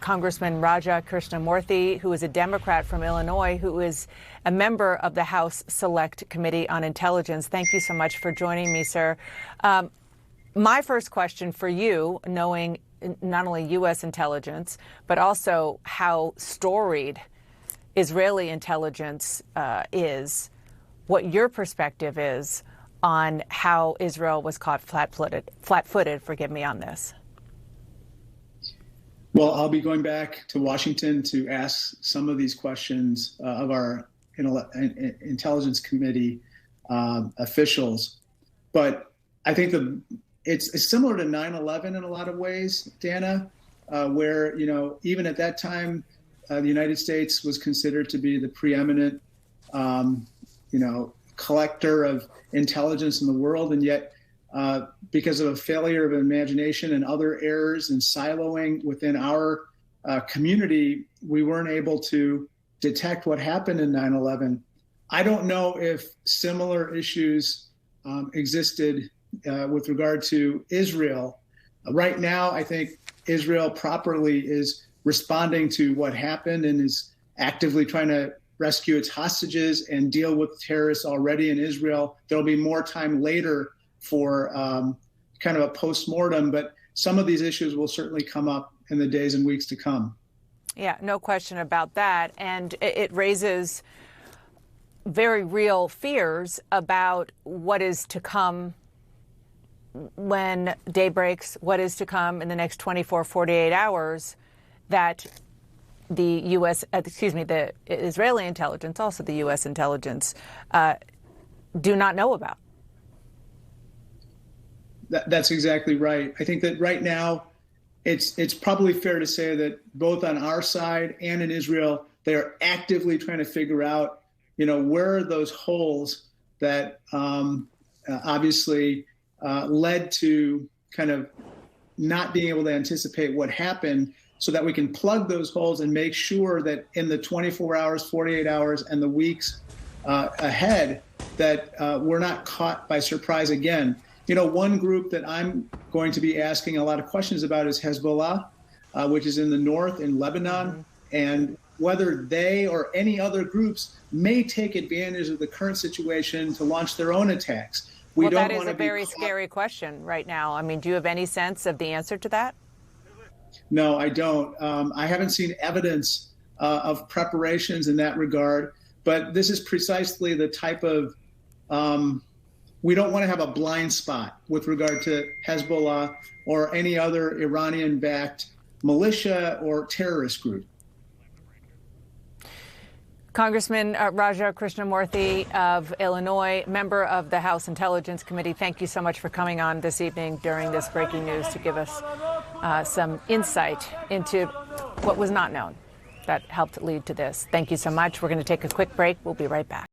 Congressman Raja Krishnamoorthi, who is a Democrat from Illinois, who is a member of the House Select Committee on Intelligence. Thank you so much for joining me, sir. My first question for you, knowing not only U.S. intelligence, but also how storied Israeli intelligence is, what your perspective is on how Israel was caught flat-footed, forgive me, on this. Well, I'll be going back to Washington to ask some of these questions of our Intelligence Committee officials. But I think it's similar to 9/11 in a lot of ways, Dana, where, even at that time, the United States was considered to be the preeminent, collector of intelligence in the world. And yet, because of a failure of imagination and other errors and siloing within our community, we weren't able to detect what happened in 9/11. I don't know if similar issues existed with regard to Israel. Right now, I think Israel properly is responding to what happened and is actively trying to rescue its hostages and deal with terrorists already in Israel. There'll be more time later for kind of a post-mortem, but some of these issues will certainly come up in the days and weeks to come. Yeah, no question about that. And it raises very real fears about what is to come when day breaks, what is to come in the next 24, 48 hours that the the Israeli intelligence, also the U.S. intelligence, do not know about. That's exactly right. I think that right now, it's probably fair to say that both on our side and in Israel, they are actively trying to figure out, where are those holes that obviously led to kind of not being able to anticipate what happened, so that we can plug those holes and make sure that in the 24 hours, 48 hours, and the weeks ahead, that we're not caught by surprise again. One group that I'm going to be asking a lot of questions about is Hezbollah, which is in the north in Lebanon, and whether they or any other groups may take advantage of the current situation to launch their own attacks. Well, that is a very scary question right now. I mean, do you have any sense of the answer to that? No, I don't. I haven't seen evidence of preparations in that regard, but this is precisely the type of we don't want to have a blind spot with regard to Hezbollah or any other Iranian-backed militia or terrorist group. Congressman Raja Krishnamoorthi of Illinois, member of the House Intelligence Committee, thank you so much for coming on this evening during this breaking news to give us some insight into what was not known that helped lead to this. Thank you so much. We're going to take a quick break. We'll be right back.